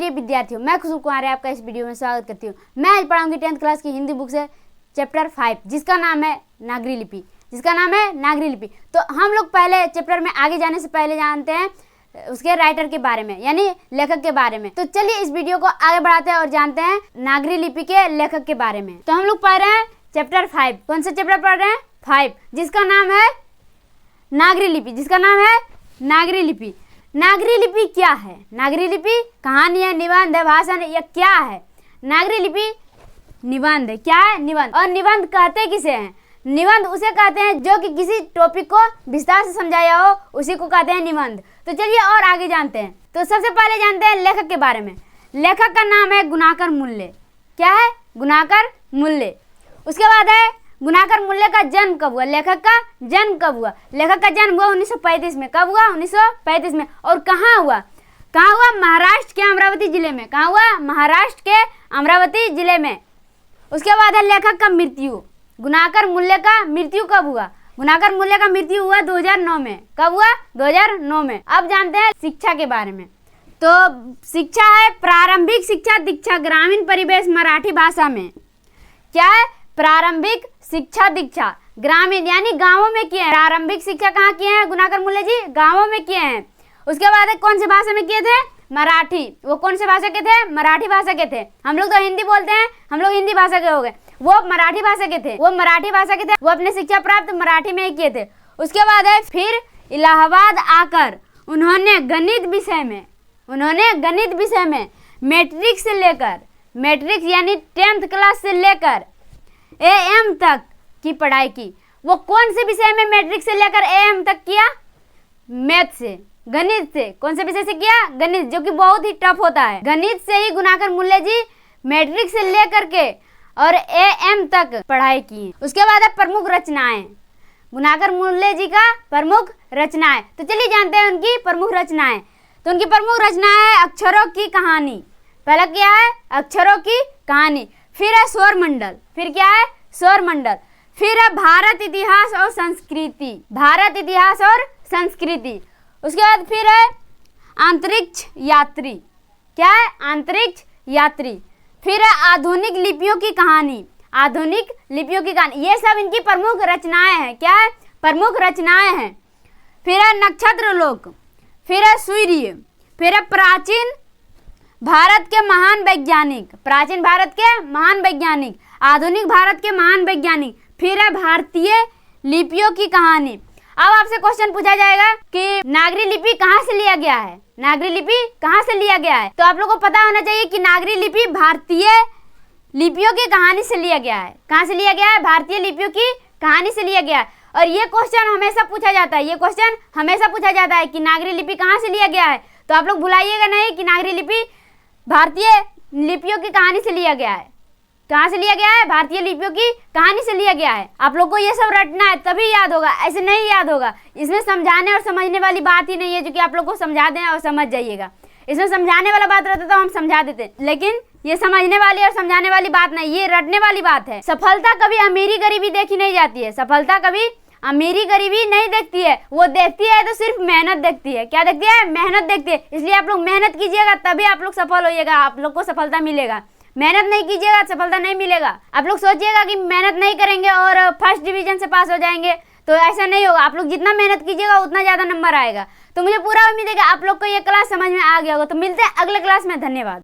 प्रिय विद्यार्थियों, मैं खुशबू कुमार आपका इस वीडियो में स्वागत करती हूँ। मैं आज पढ़ाऊंगी 10th क्लास की हिंदी बुक से चैप्टर 5 जिसका नाम है नागरी लिपि। तो हम लोग पहले चैप्टर में आगे जाने से पहले जानते हैं उसके राइटर के बारे में, यानी लेखक के बारे में। तो चलिए इस वीडियो को आगे बढ़ाते हैं और जानते हैं नागरी लिपि के लेखक के बारे में। तो हम लोग पढ़ रहे हैं चैप्टर 5। कौन सा चैप्टर पढ़ रहे हैं? 5, जिसका नाम है नागरी लिपि। नागरी लिपि क्या है? नागरी लिपि कहानी है, निबंध है, भाषण है, या क्या है? नागरी लिपि निबंध है। क्या है? निबंध। और निबंध कहते किसे हैं? निबंध उसे कहते हैं जो कि किसी टॉपिक को विस्तार से समझाया हो, उसी को कहते हैं निबंध। तो चलिए और आगे जानते हैं। तो सबसे पहले जानते हैं लेखक के बारे में। लेखक का नाम है गुणाकर मूल्य। क्या है? गुणाकर मूल्य। उसके बाद है गुणाकर मूल्य का जन्म कब हुआ? लेखक का जन्म कब हुआ? लेखक का जन्म हुआ 1935 में। कब हुआ? 1935 में। और कहाँ हुआ? महाराष्ट्र के अमरावती जिले में। कहाँ हुआ? महाराष्ट्र के अमरावती जिले में। उसके बाद है लेखक का मृत्यु। गुणाकर मूल्य का मृत्यु कब हुआ? गुणाकर मूल्य का मृत्यु हुआ 2009 में। कब हुआ? 2009 में। अब जानते हैं शिक्षा के बारे में। तो शिक्षा है प्रारंभिक शिक्षा दीक्षा ग्रामीण परिवेश मराठी भाषा में। क्या है? प्रारंभिक शिक्षा दीक्षा ग्रामीण यानी गांवों में किए हैं। प्रारंभिक शिक्षा कहाँ किए हैं गुणाकर मूल्य जी? गांवों में किए हैं। उसके बाद कौन सी भाषा में किए थे? मराठी। वो कौन से भाषा के थे? मराठी भाषा के थे। हम लोग तो हिंदी बोलते हैं, हम लोग हिंदी भाषा के हो गए। वो मराठी भाषा के थे। वो अपने शिक्षा प्राप्त मराठी में ही किए थे। उसके बाद है फिर इलाहाबाद आकर उन्होंने गणित विषय में मैट्रिक यानी 10th क्लास से लेकर AM तक की पढ़ाई की। वो कौन से विषय में मैट्रिक से लेकर AM तक किया? मैथ से, गणित से। कौन से विषय से किया? गणित, जो कि बहुत ही टफ होता है। गणित से ही गुणाकर मूल्य जी मैट्रिक से लेकर के और AM तक पढ़ाई की। उसके बाद है प्रमुख रचनाएं। गुणाकर मूल्य जी का प्रमुख रचनाएं। तो चलिए जानते हैं उनकी प्रमुख रचनाएं। तो उनकी प्रमुख रचनाएं है अक्षरों की कहानी। पहला क्या है? अक्षरों की कहानी। फिर है स्वरमंडल। फिर क्या है? स्वरमंडल। फिर है भारत इतिहास और संस्कृति। उसके बाद फिर है अंतरिक्ष यात्री। क्या है? अंतरिक्ष यात्री। फिर है आधुनिक लिपियों की कहानी। ये सब इनकी प्रमुख रचनाएं हैं। क्या है? प्रमुख रचनाएं हैं। फिर है नक्षत्र लोक। फिर है सूर्य। फिर है प्राचीन भारत के महान वैज्ञानिक, आधुनिक भारत के महान वैज्ञानिक। फिर है भारतीय लिपियों की कहानी। अब आपसे क्वेश्चन पूछा जाएगा कि नागरी लिपि कहाँ से लिया गया है? तो आप लोगों को पता होना चाहिए कि नागरी लिपि भारतीय लिपियों की कहानी से लिया गया है। कहाँ से लिया गया है? भारतीय लिपियों की कहानी से लिया गया है। और ये क्वेश्चन हमेशा पूछा जाता है कि नागरी लिपि कहाँ से लिया गया है। तो आप लोग भुलाइएगा नहीं कि नागरी लिपि भारतीय लिपियों की कहानी से लिया गया है। कहाँ से लिया गया है? भारतीय लिपियों की कहानी से लिया गया है। आप लोग को ये सब रटना है तभी याद होगा, ऐसे नहीं याद होगा। इसमें समझाने और समझने वाली बात ही नहीं है जो कि आप लोग को समझा दें और समझ जाइएगा। इसमें समझाने वाला बात रहता तो हम समझा देते, लेकिन ये समझने वाली और समझाने वाली बात नहीं, ये रटने वाली बात है। सफलता कभी अमीरी गरीबी देखी नहीं जाती है। वो देखती है तो सिर्फ मेहनत देखती है। क्या देखती है? मेहनत देखती है। इसलिए आप लोग मेहनत कीजिएगा तभी आप लोग सफल होइएगा, आप लोग को सफलता मिलेगा। मेहनत नहीं कीजिएगा सफलता नहीं मिलेगा। आप लोग सोचिएगा कि मेहनत नहीं करेंगे और फर्स्ट डिवीजन से पास हो जाएंगे, तो ऐसा नहीं होगा। आप लोग जितना मेहनत कीजिएगा उतना ज़्यादा नंबर आएगा। तो मुझे पूरा उम्मीद है कि आप लोग को ये क्लास समझ में आ गया होगा। तो मिलते हैं अगले क्लास में। धन्यवाद।